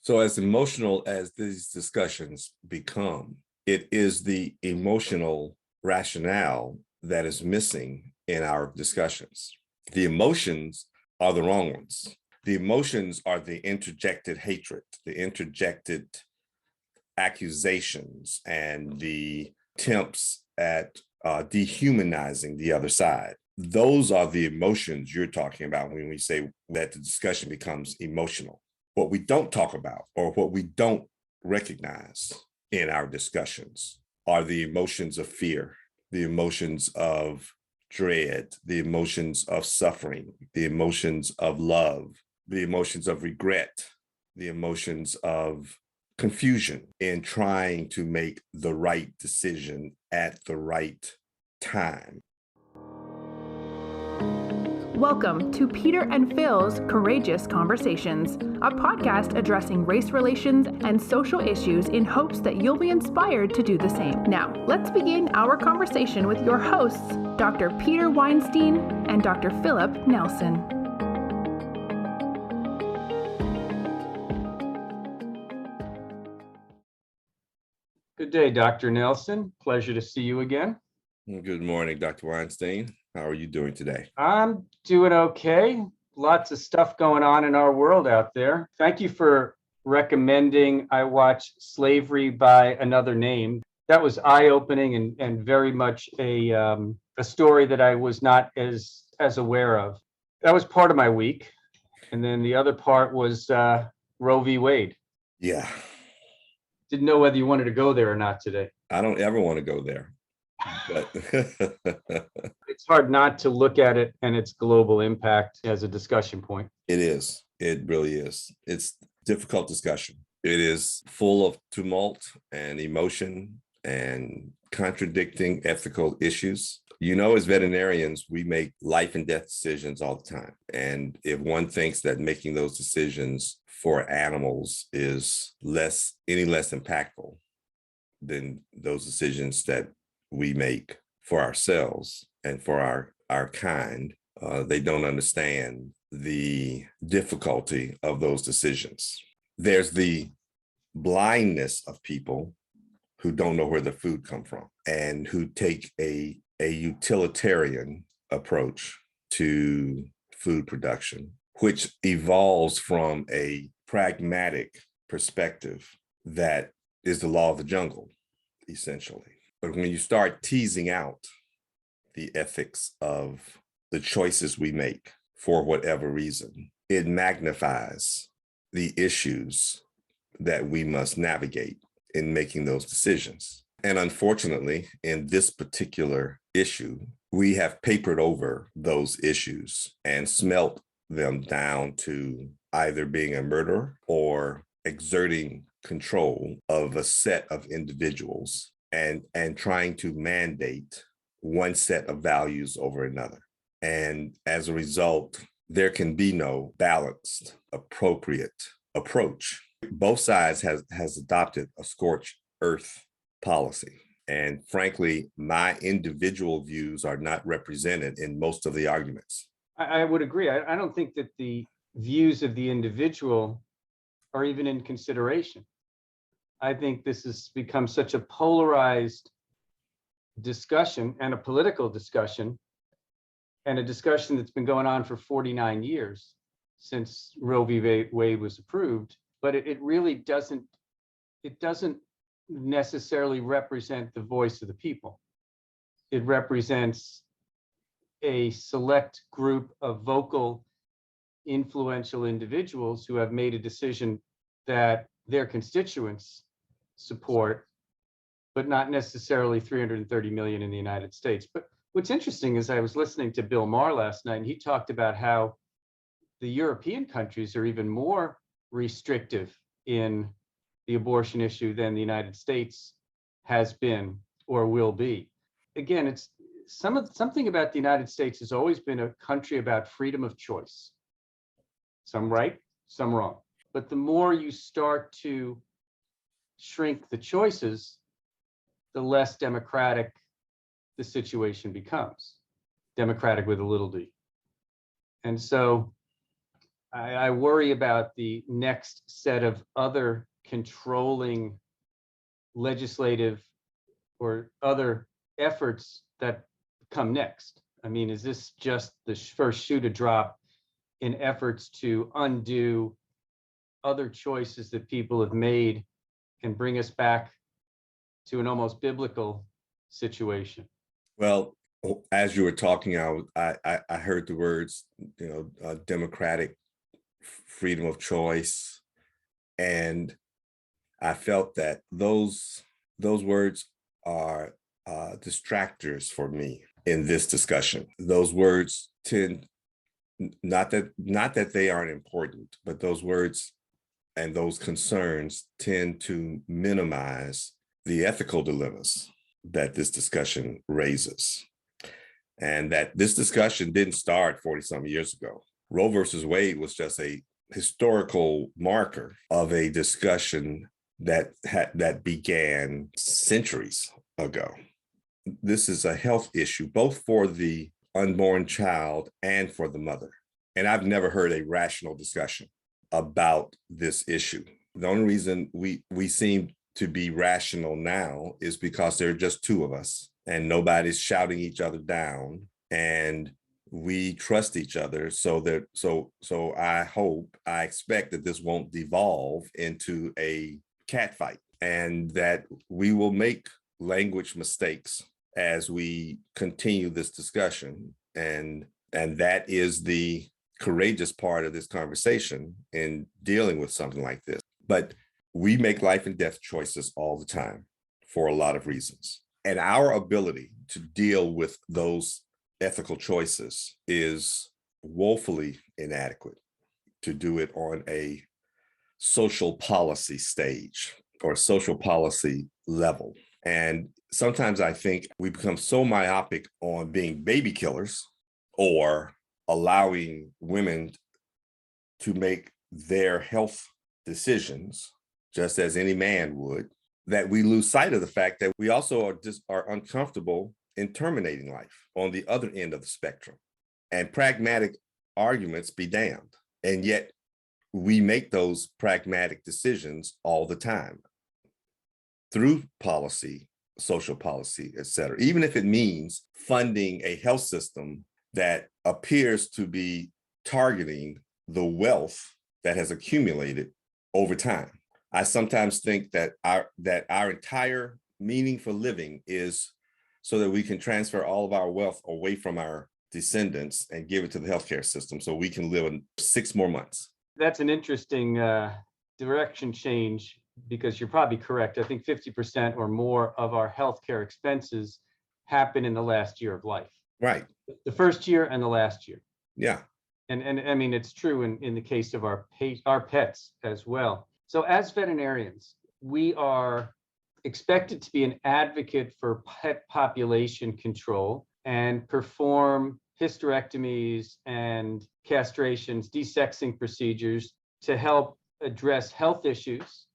So as emotional as these discussions become, it is the emotional rationale that is missing in our discussions. The emotions are the wrong ones. The emotions are the interjected hatred, the interjected accusations, and the attempts at dehumanizing the other side. Those are the emotions you're talking about when we say that the discussion becomes emotional. What we don't talk about, or what we don't recognize in our discussions, are the emotions of fear, the emotions of dread, the emotions of suffering, the emotions of love, the emotions of regret, the emotions of confusion in trying to make the right decision at the right time. Welcome to Peter and Phil's Courageous Conversations, a podcast addressing race relations and social issues in hopes that you'll be inspired to do the same. Now, let's begin our conversation with your hosts, Dr. Peter Weinstein and Dr. Philip Nelson. Good day, Dr. Nelson. Pleasure to see you again. Good morning, Dr. Weinstein. How are you doing today? I'm doing okay. Lots of stuff going on in our world out there. Thank you for recommending I watch Slavery by Another Name. That was eye-opening and very much a story that I was not as aware of. That was part of my week. And then the other part was Roe v. Wade. Yeah. Didn't know whether you wanted to go there or not today. I don't ever want to go there. But it's hard not to look at it and its global impact as a discussion point. It is. It really is. It's a difficult discussion. It is full of tumult and emotion and contradicting ethical issues. You know, as veterinarians, we make life and death decisions all the time. And if one thinks that making those decisions for animals is any less impactful than those decisions that we make for ourselves and for our kind, they don't understand the difficulty of those decisions. There's the blindness of people who don't know where the food comes from and who take a utilitarian approach to food production, which evolves from a pragmatic perspective that is the law of the jungle, essentially. But when you start teasing out the ethics of the choices we make for whatever reason, it magnifies the issues that we must navigate in making those decisions. And unfortunately, in this particular issue, we have papered over those issues and smelt them down to either being a murderer or exerting control of a set of individuals and trying to mandate one set of values over another. And as a result, there can be no balanced, appropriate approach. Both sides has adopted a scorched earth policy. And frankly, my individual views are not represented in most of the arguments. I would agree. I don't think that the views of the individual are even in consideration. I think this has become such a polarized discussion and a political discussion and a discussion that's been going on for 49 years since Roe v. Wade was approved, but it really doesn't necessarily represent the voice of the people. It represents a select group of vocal, influential individuals who have made a decision that their constituents support, but not necessarily 330 million in the United States. But what's interesting is I was listening to Bill Maher last night, and he talked about how the European countries are even more restrictive in the abortion issue than the United States has been or will be. Again, it's something about the United States has always been a country about freedom of choice. Some right, some wrong. But the more you start to shrink the choices, the less democratic the situation becomes. Democratic with a little d. And so I worry about the next set of other controlling legislative or other efforts that come next. I mean, is this just the first shoe to drop in efforts to undo other choices that people have made and bring us back to an almost biblical situation? Well, as you were talking, I heard the words, democratic freedom of choice, and I felt that those words are distractors for me in this discussion. Those words tend not that they aren't important, but those words and those concerns tend to minimize the ethical dilemmas that this discussion raises. And that this discussion didn't start 40-some years ago. Roe versus Wade was just a historical marker of a discussion that began centuries ago. This is a health issue, both for the unborn child and for the mother. And I've never heard a rational discussion about this issue. The only reason we seem to be rational now is because there are just two of us and nobody's shouting each other down, and we trust each other. So I expect that this won't devolve into a cat fight, and that we will make language mistakes as we continue this discussion. And that is the courageous part of this conversation in dealing with something like this. But we make life and death choices all the time for a lot of reasons. And our ability to deal with those ethical choices is woefully inadequate to do it on a social policy stage or social policy level. And sometimes I think we become so myopic on being baby killers or allowing women to make their health decisions just as any man would, that we lose sight of the fact that we also are uncomfortable in terminating life on the other end of the spectrum. And pragmatic arguments be damned. And yet we make those pragmatic decisions all the time through policy, social policy, et cetera, even if it means funding a health system that appears to be targeting the wealth that has accumulated over time. I sometimes think that our entire meaning for living is so that we can transfer all of our wealth away from our descendants and give it to the healthcare system so we can live 6 more months. That's an interesting direction change, because you're probably correct. I think 50% or more of our healthcare expenses happen in the last year of life. Right. The first year and the last year. Yeah. And I mean, it's true in the case of our pets as well. So as veterinarians, we are expected to be an advocate for pet population control and perform hysterectomies and castrations, desexing procedures to help address health issues,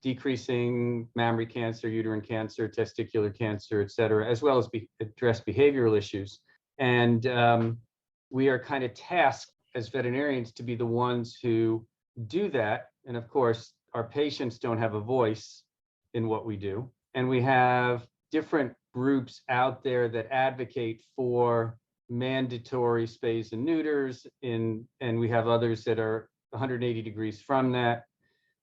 decreasing mammary cancer, uterine cancer, testicular cancer, et cetera, as well as address behavioral issues. And we are kind of tasked as veterinarians to be the ones who do that. And of course, our patients don't have a voice in what we do. And we have different groups out there that advocate for mandatory spays and neuters, and we have others that are 180 degrees from that.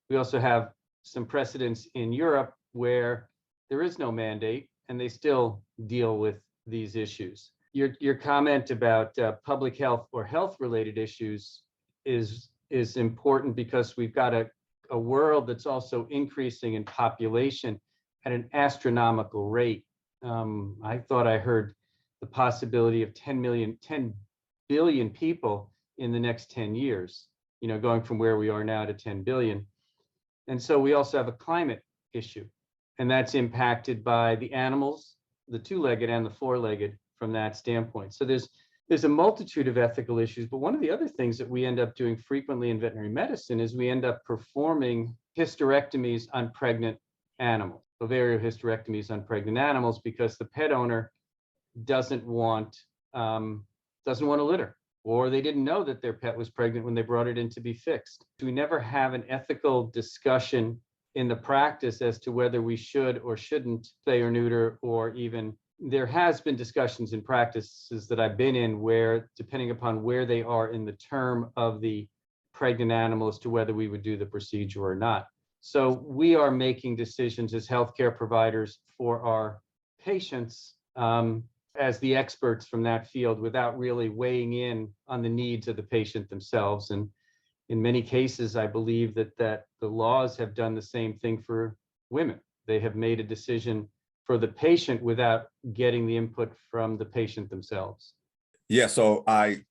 We also have some precedents in Europe where there is no mandate and they still deal with these issues. Your comment about public health or health related issues is important, because we've got a world that's also increasing in population at an astronomical rate. I thought I heard the possibility of 10 billion people in the next 10 years, going from where we are now to 10 billion. And so we also have a climate issue, and that's impacted by the animals, the two-legged and the four-legged from that standpoint. So there's a multitude of ethical issues, but one of the other things that we end up doing frequently in veterinary medicine is we end up performing hysterectomies on pregnant animals, ovarian hysterectomies on pregnant animals, because the pet owner doesn't want a litter. or they didn't know that their pet was pregnant when they brought it in to be fixed. We never have an ethical discussion in the practice as to whether we should or shouldn't spay or neuter, or even there has been discussions in practices that I've been in where, depending upon where they are in the term of the pregnant animal, as to whether we would do the procedure or not. So we are making decisions as healthcare providers for our patients as the experts from that field, without really weighing in on the needs of the patient themselves. And in many cases, I believe that the laws have done the same thing for women. They have made a decision for the patient without getting the input from the patient themselves. Yeah, so I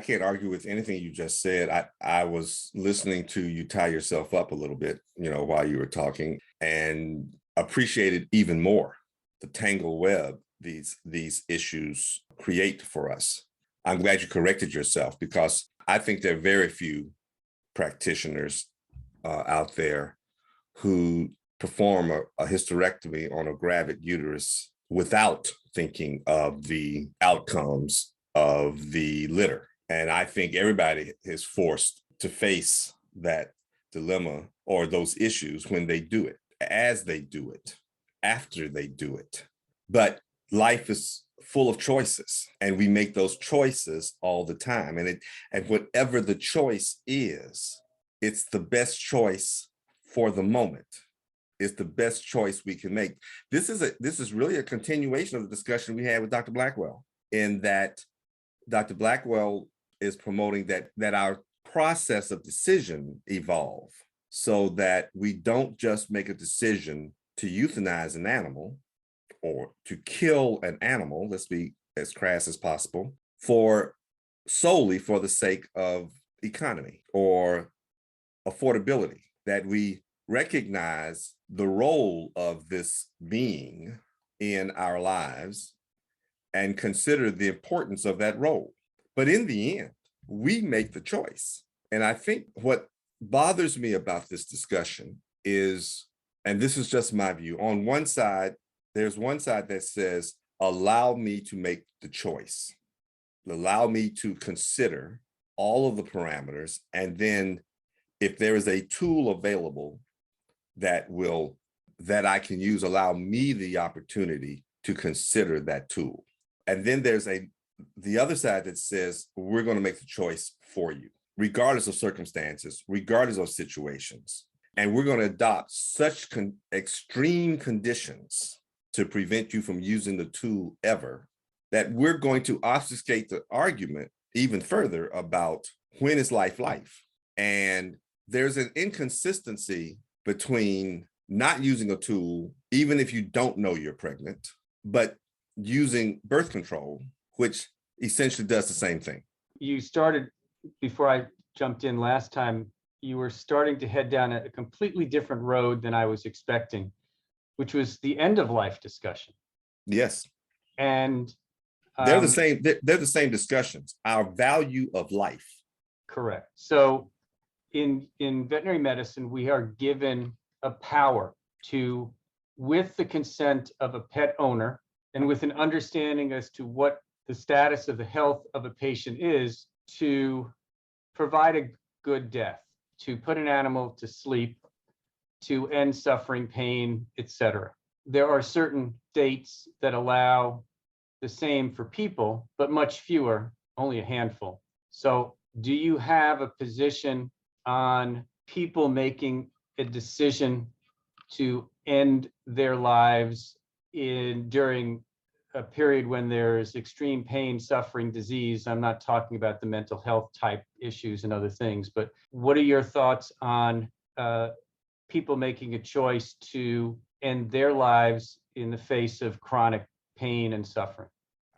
can't argue with anything you just said. I was listening to you tie yourself up a little bit, while you were talking, and appreciated even more the tangled web these issues create for us. I'm glad you corrected yourself, because I think there are very few practitioners out there who perform a hysterectomy on a gravid uterus without thinking of the outcomes of the litter. And I think everybody is forced to face that dilemma or those issues when they do it, as they do it, after they do it. But life is full of choices, and we make those choices all the time. And whatever the choice is, it's the best choice for the moment. It's the best choice we can make. This is really a continuation of the discussion we had with Dr. Blackwell, in that Dr. Blackwell is promoting that our process of decision evolve, so that we don't just make a decision to euthanize an animal or to kill an animal, let's be as crass as possible, solely for the sake of economy or affordability, that we recognize the role of this being in our lives and consider the importance of that role. But in the end, we make the choice. And I think what bothers me about this discussion is, and this is just my view, on one side, there's one side that says, allow me to make the choice. Allow me to consider all of the parameters. And then if there is a tool available that I can use, allow me the opportunity to consider that tool. And then there's the other side that says, we're going to make the choice for you, regardless of circumstances, regardless of situations. And we're going to adopt such extreme conditions to prevent you from using the tool ever, that we're going to obfuscate the argument even further about when is life. And there's an inconsistency between not using a tool, even if you don't know you're pregnant, but using birth control, which essentially does the same thing. You started, before I jumped in last time, you were starting to head down a completely different road than I was expecting, which was the end of life discussion. Yes. And they're the same. They're the same discussions. Our value of life. Correct. So in veterinary medicine, we are given a power to, with the consent of a pet owner and with an understanding as to what the status of the health of a patient is, to provide a good death, to put an animal to sleep, to end suffering, pain, etc. There are certain states that allow the same for people, but much fewer, only a handful. So do you have a position on people making a decision to end their lives during a period when there's extreme pain, suffering, disease? I'm not talking about the mental health type issues and other things, but what are your thoughts on people making a choice to end their lives in the face of chronic pain and suffering?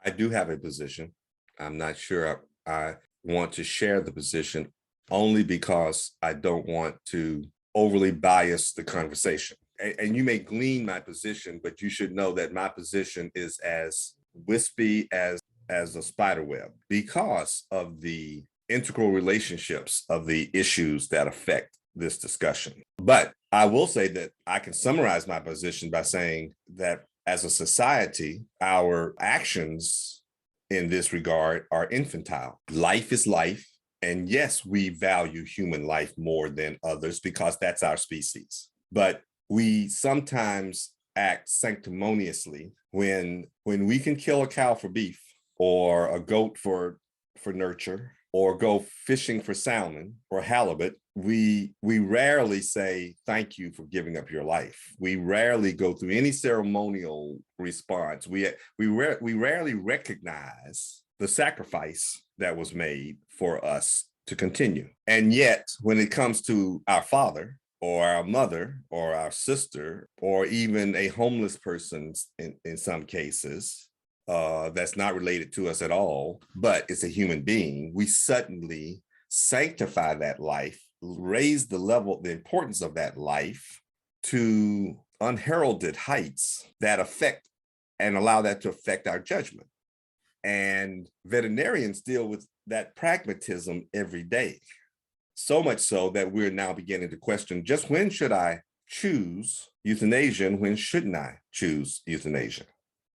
I do have a position. I'm not sure I want to share the position, only because I don't want to overly bias the conversation. And you may glean my position, but you should know that my position is as wispy as a spider web, because of the integral relationships of the issues that affect this discussion. But I will say that I can summarize my position by saying that as a society, our actions in this regard are infantile. Life is life. And yes, we value human life more than others because that's our species. But we sometimes act sanctimoniously when we can kill a cow for beef or a goat for nurture or go fishing for salmon or halibut. We rarely say thank you for giving up your life. We rarely go through any ceremonial response. We rarely recognize the sacrifice that was made for us to continue. And yet, when it comes to our father or our mother or our sister, or even a homeless person in some cases, that's not related to us at all, but it's a human being, we suddenly sanctify that life, raise the importance of that life to unheralded heights that affect and allow that to affect our judgment. And veterinarians deal with that pragmatism every day. So much so that we're now beginning to question just when should I choose euthanasia and when shouldn't I choose euthanasia?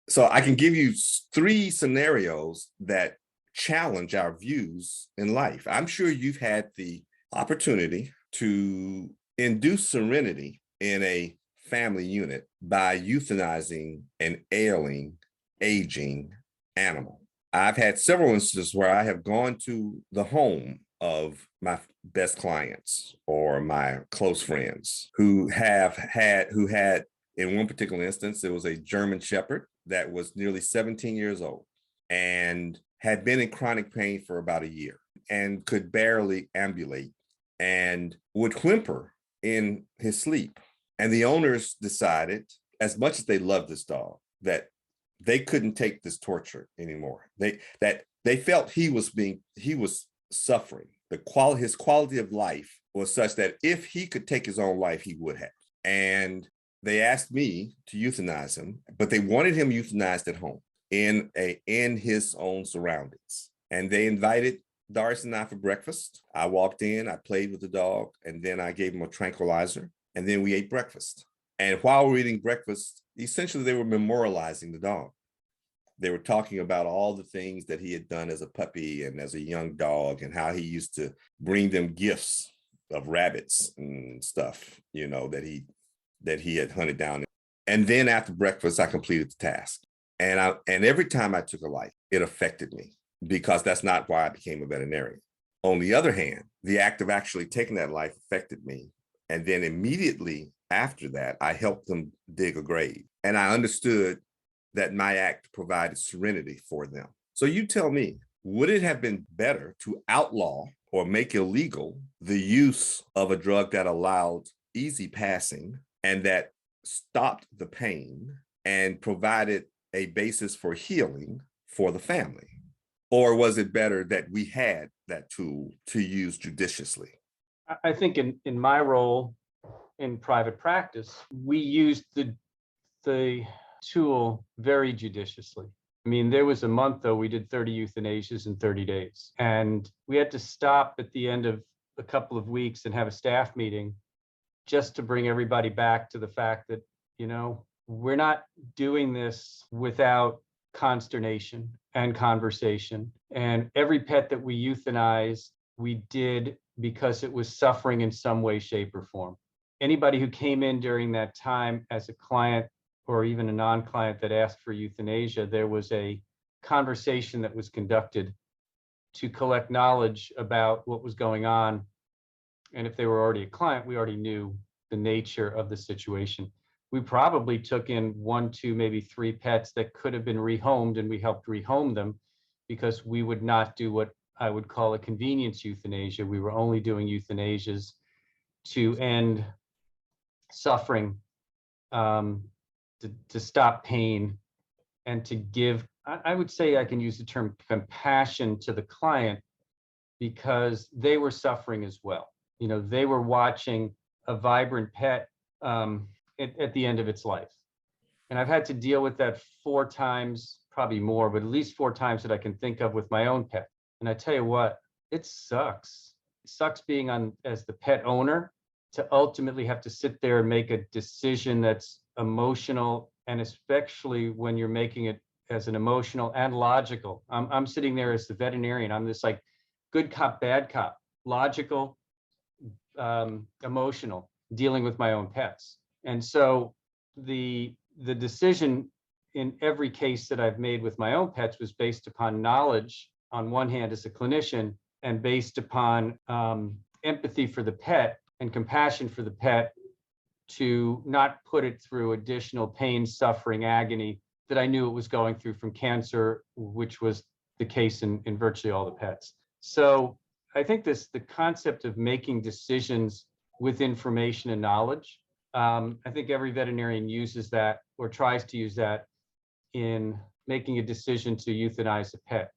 So I can give you 3 scenarios that challenge our views in life. I'm sure you've had the opportunity to induce serenity in a family unit by euthanizing an ailing, aging animal. I've had several instances where I have gone to the home of my best clients or my close friends who had, in one particular instance, it was a German Shepherd that was nearly 17 years old and had been in chronic pain for about a year and could barely ambulate and would whimper in his sleep. And the owners decided, as much as they loved this dog, that they couldn't take this torture anymore. They felt he was suffering. His quality of life was such that if he could take his own life, he would have. And they asked me to euthanize him, but they wanted him euthanized at home in his own surroundings. And they invited Doris and I for breakfast. I walked in, I played with the dog, and then I gave him a tranquilizer, and then we ate breakfast. And while we were eating breakfast, essentially they were memorializing the dog. They were talking about all the things that he had done as a puppy and as a young dog and how he used to bring them gifts of rabbits and stuff, that he had hunted down. And then after breakfast, I completed the task. And every time I took a life, it affected me because that's not why I became a veterinarian. On the other hand, the act of actually taking that life affected me. And then immediately after that, I helped them dig a grave. And I understood that my act provided serenity for them. So you tell me, would it have been better to outlaw or make illegal the use of a drug that allowed easy passing and that stopped the pain and provided a basis for healing for the family? Or was it better that we had that tool to use judiciously? I think in my role in private practice, we used the tool very judiciously. I mean, there was a month, though, we did 30 euthanasias in 30 days. And we had to stop at the end of a couple of weeks and have a staff meeting just to bring everybody back to the fact that, we're not doing this without consternation and conversation. And every pet that we euthanized, we did because it was suffering in some way, shape, or form. Anybody who came in during that time as a client or even a non-client that asked for euthanasia, there was a conversation that was conducted to collect knowledge about what was going on. And if they were already a client, we already knew the nature of the situation. We probably took in 1, 2, maybe 3 pets that could have been rehomed, and we helped rehome them because we would not do what I would call a convenience euthanasia. We were only doing euthanasias to end suffering, to stop pain, and to give, I would say I can use the term compassion to the client because they were suffering as well. They were watching a vibrant pet at the end of its life. And I've had to deal with that 4 times, probably more, but at least 4 times that I can think of with my own pet. And I tell you what, it sucks. It sucks being on as the pet owner to ultimately have to sit there and make a decision that's emotional, and especially when you're making it as an emotional and logical. I'm sitting there as the veterinarian. I'm this like good cop, bad cop, logical, emotional, dealing with my own pets. And so the decision in every case that I've made with my own pets was based upon knowledge on one hand as a clinician, and based upon empathy for the pet and compassion for the pet, to not put it through additional pain, suffering, agony that I knew it was going through from cancer, which was the case in virtually all the pets. So I think the concept of making decisions with information and knowledge, I think every veterinarian uses that or tries to use that in making a decision to euthanize a pet.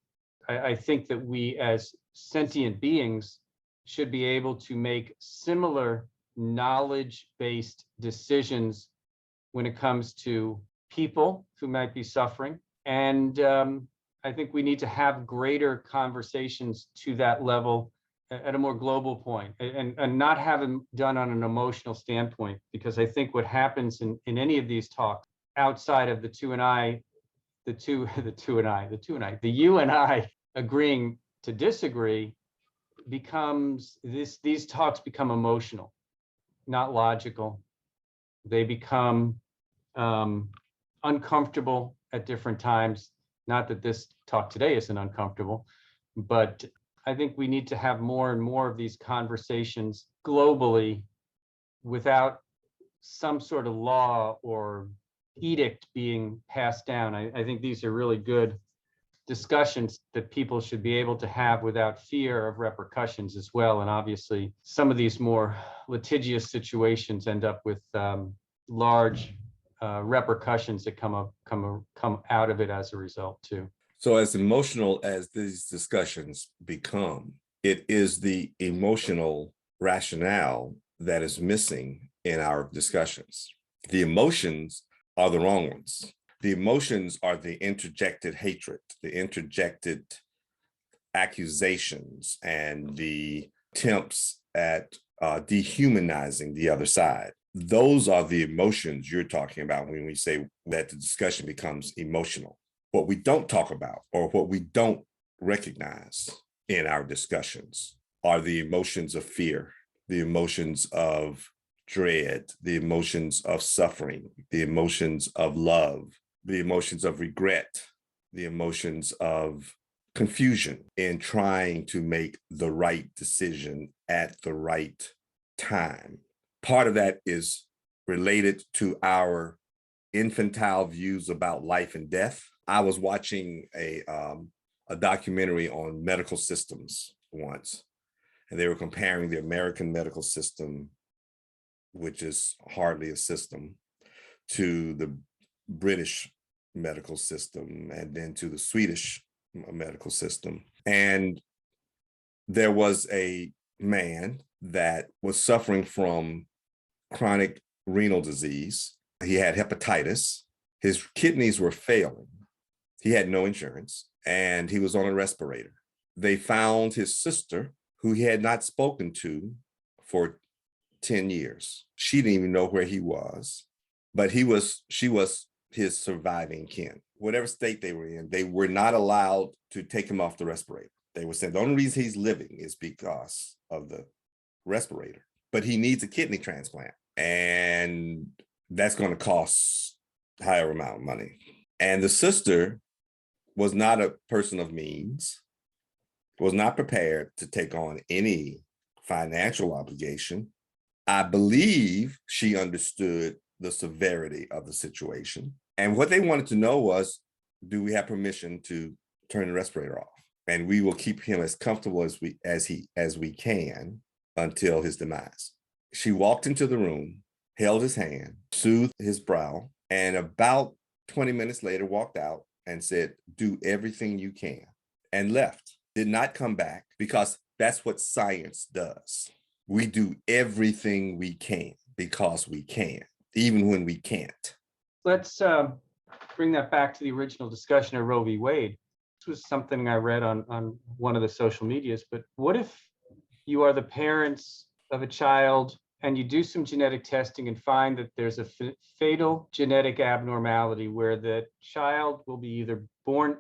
I think that we as sentient beings should be able to make similar knowledge-based decisions when it comes to people who might be suffering. And I think we need to have greater conversations to that level at a more global point, and not have them done on an emotional standpoint, because I think what happens in any of these talks outside of the you and I agreeing to disagree, becomes these talks become emotional, not logical. They become uncomfortable at different times. Not that this talk today isn't uncomfortable, but I think we need to have more and more of these conversations globally without some sort of law or edict being passed down. I think these are really good discussions that people should be able to have without fear of repercussions as well. And obviously, some of these more litigious situations end up with large repercussions that come out of it as a result too. So as emotional as these discussions become, it is the emotional rationale that is missing in our discussions. The emotions are the wrong ones. The emotions are the interjected hatred, the interjected accusations, and the attempts at dehumanizing the other side. Those are the emotions you're talking about when we say that the discussion becomes emotional. What we don't talk about, or what we don't recognize in our discussions, are the emotions of fear, the emotions of dread, the emotions of suffering, the emotions of love, the emotions of regret, the emotions of confusion in trying to make the right decision at the right time. Part of that is related to our infantile views about life and death. I was watching a documentary on medical systems once, and they were comparing the American medical system, which is hardly a system, to the British medical system, and then to the Swedish medical system. And there was a man that was suffering from chronic renal disease. He had hepatitis. His kidneys were failing. He had no insurance, and he was on a respirator. They found his sister, who he had not spoken to for 10 years. She didn't even know where he was, but she was his surviving kin. Whatever state they were in, they were not allowed to take him off the respirator. They were saying the only reason he's living is because of the respirator, but he needs a kidney transplant, and that's going to cost higher amount of money. And the sister was not a person of means, was not prepared to take on any financial obligation. I believe she understood the severity of the situation. And what they wanted to know was, do we have permission to turn the respirator off? And we will keep him as comfortable as we can until his demise. She walked into the room, held his hand, soothed his brow, and about 20 minutes later walked out and said, do everything you can, and left. Did not come back, because that's what science does. We do everything we can because we can, even when we can't. Let's bring that back to the original discussion of Roe v. Wade. This was something I read on one of the social medias, but what if you are the parents of a child and you do some genetic testing and find that there's a fatal genetic abnormality where the child will be either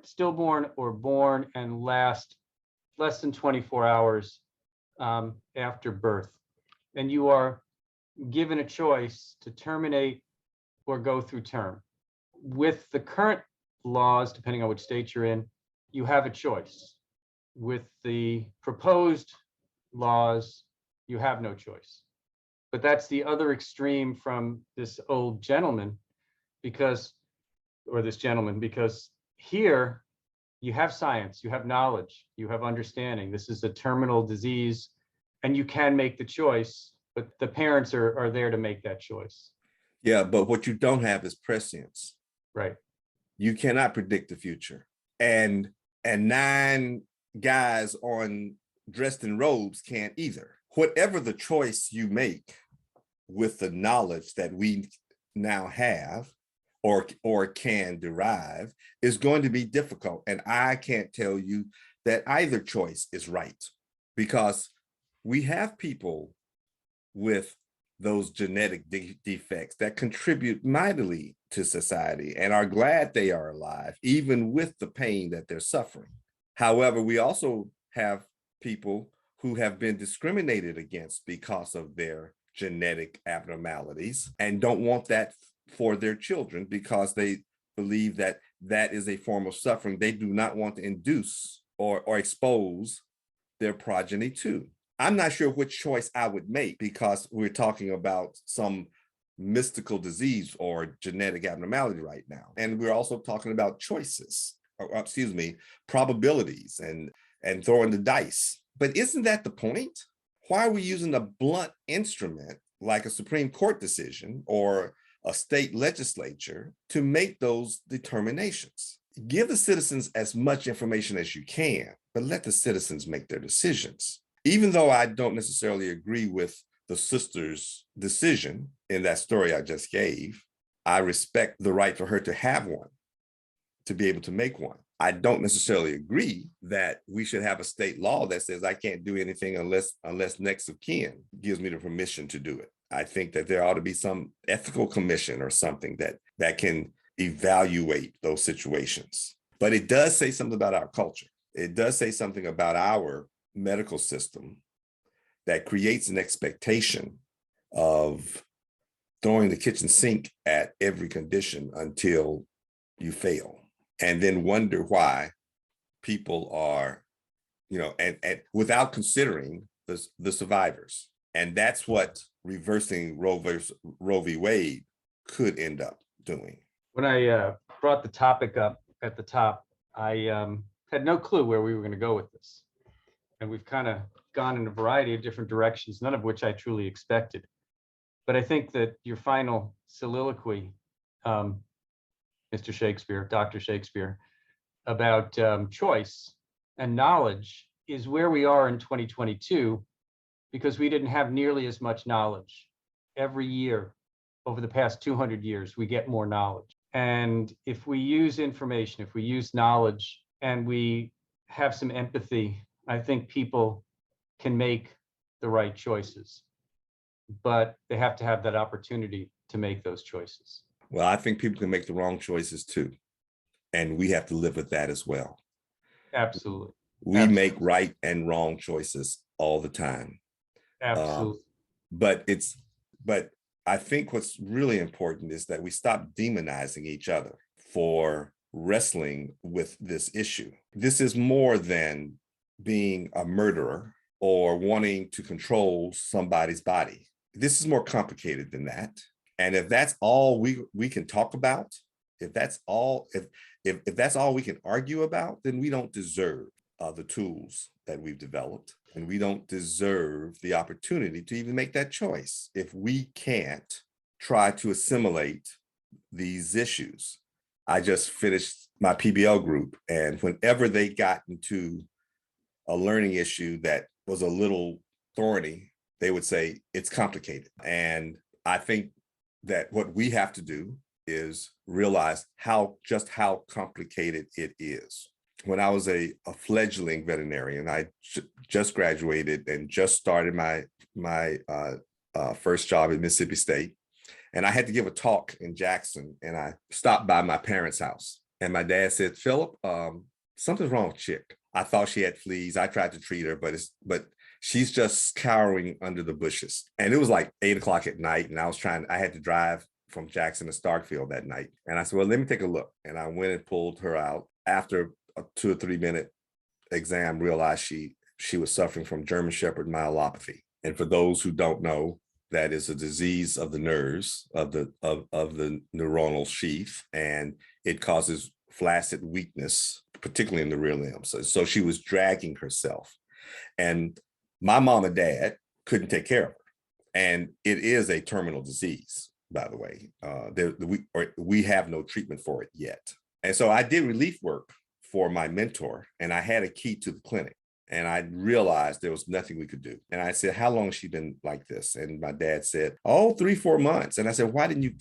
stillborn or born and last less than 24 hours after birth. And you are given a choice to terminate or go through term. With the current laws, depending on which state you're in, you have a choice. With the proposed laws, you have no choice. But that's the other extreme from this old gentleman, because here you have science, you have knowledge, you have understanding. This is a terminal disease, and you can make the choice, but the parents are there to make that choice. Yeah, but what you don't have is prescience. Right. You cannot predict the future. And 9 guys dressed in robes can't either. Whatever the choice you make with the knowledge that we now have or can derive is going to be difficult. And I can't tell you that either choice is right, because we have people with those genetic defects that contribute mightily to society and are glad they are alive, even with the pain that they're suffering. However, we also have people who have been discriminated against because of their genetic abnormalities and don't want that for their children because they believe that that is a form of suffering they do not want to induce or expose their progeny to. I'm not sure which choice I would make, because we're talking about some mystical disease or genetic abnormality right now. And we're also talking about choices, probabilities and throwing the dice. But isn't that the point? Why are we using a blunt instrument like a Supreme Court decision or a state legislature to make those determinations? Give the citizens as much information as you can, but let the citizens make their decisions. Even though I don't necessarily agree with the sister's decision in that story I just gave, I respect the right for her to have one, to be able to make one. I don't necessarily agree that we should have a state law that says I can't do anything unless next of kin gives me the permission to do it. I think that there ought to be some ethical commission or something that can evaluate those situations. But it does say something about our culture. It does say something about our medical system that creates an expectation of throwing the kitchen sink at every condition until you fail, and then wonder why people are, and without considering the survivors. And that's what reversing Roe v. Wade could end up doing. When I brought the topic up at the top, I had no clue where we were going to go with this. And we've kind of gone in a variety of different directions, none of which I truly expected. But I think that your final soliloquy, Mr. Shakespeare, Dr. Shakespeare, about choice and knowledge is where we are in 2022, because we didn't have nearly as much knowledge. Every year over the past 200 years, we get more knowledge. And if we use information, if we use knowledge, and we have some empathy, I think people can make the right choices, but they have to have that opportunity to make those choices. Well, I think people can make the wrong choices too. And we have to live with that as well. Absolutely. We make right and wrong choices all the time. Absolutely. But I think what's really important is that we stop demonizing each other for wrestling with this issue. This is more than being a murderer or wanting to control somebody's body. This is more complicated than that. And if that's all we can talk about, if that's all we can argue about, then we don't deserve the tools that we've developed, and we don't deserve the opportunity to even make that choice if we can't try to assimilate these issues. I just finished my PBL group, and whenever they got into a learning issue that was a little thorny, they would say it's complicated. And I think that what we have to do is realize just how complicated it is. When I was a fledgling veterinarian, I just graduated and just started my first job at Mississippi State. And I had to give a talk in Jackson, and I stopped by my parents' house. And my dad said, Philip, something's wrong with Chick. I thought she had fleas. I tried to treat her, but she's just cowering under the bushes. And it was like 8 o'clock at night. And I had to drive from Jackson to Starkville that night. And I said, well, let me take a look. And I went and pulled her out. After a 2 or 3 minute exam, realized she was suffering from German Shepherd myelopathy. And for those who don't know, that is a disease of the nerves of the neuronal sheath, and it causes flaccid weakness, particularly in the rear limbs. So she was dragging herself, and my mom and dad couldn't take care of her. And it is a terminal disease, by the way. We have no treatment for it yet. And so I did relief work for my mentor, and I had a key to the clinic. And I realized there was nothing we could do. And I said, how long has she been like this? And my dad said, 3-4 months. And I said, why didn't you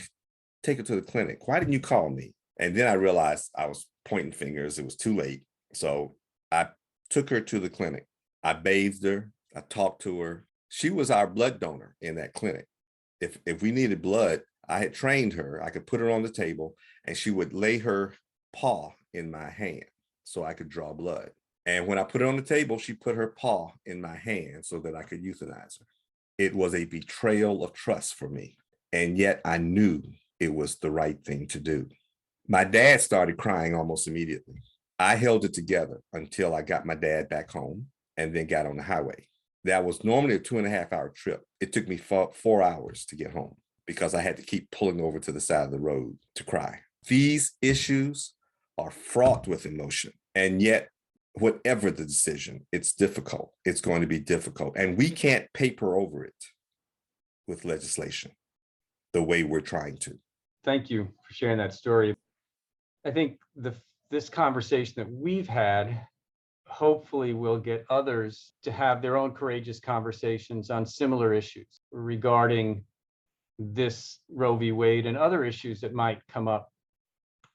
take her to the clinic? Why didn't you call me? And then I realized I was pointing fingers. It was too late. So I took her to the clinic. I bathed her. I talked to her. She was our blood donor in that clinic. If we needed blood, I had trained her. I could put her on the table, and she would lay her paw in my hand so I could draw blood. And when I put her on the table, she put her paw in my hand so that I could euthanize her. It was a betrayal of trust for me. And yet I knew it was the right thing to do. My dad started crying almost immediately. I held it together until I got my dad back home and then got on the highway. That was normally a 2.5-hour trip. It took me 4 hours to get home because I had to keep pulling over to the side of the road to cry. These issues are fraught with emotion, and yet whatever the decision, it's difficult. It's going to be difficult. And we can't paper over it with legislation the way we're trying to. Thank you for sharing that story. I think this conversation that we've had hopefully will get others to have their own courageous conversations on similar issues regarding this Roe v. Wade and other issues that might come up,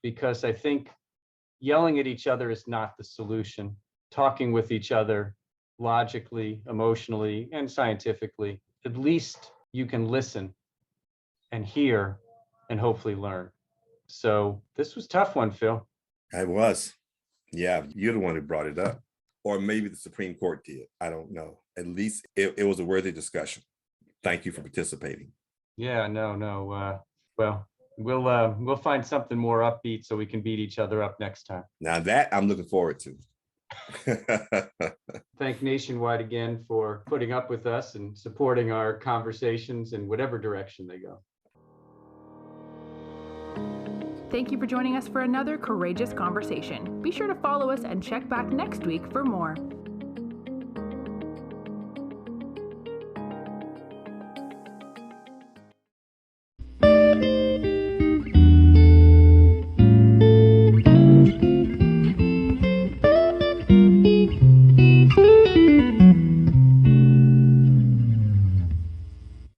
because I think yelling at each other is not the solution. Talking with each other logically, emotionally, and scientifically, at least you can listen and hear and hopefully learn. So this was a tough one, Phil. I was. Yeah, you're the one who brought it up. Or maybe the Supreme Court did. I don't know. At least it was a worthy discussion. Thank you for participating. Yeah, no. Well, we'll find something more upbeat so we can beat each other up next time. Now that I'm looking forward to. Thank Nationwide again for putting up with us and supporting our conversations in whatever direction they go. Thank you for joining us for another courageous conversation. Be sure to follow us and check back next week for more.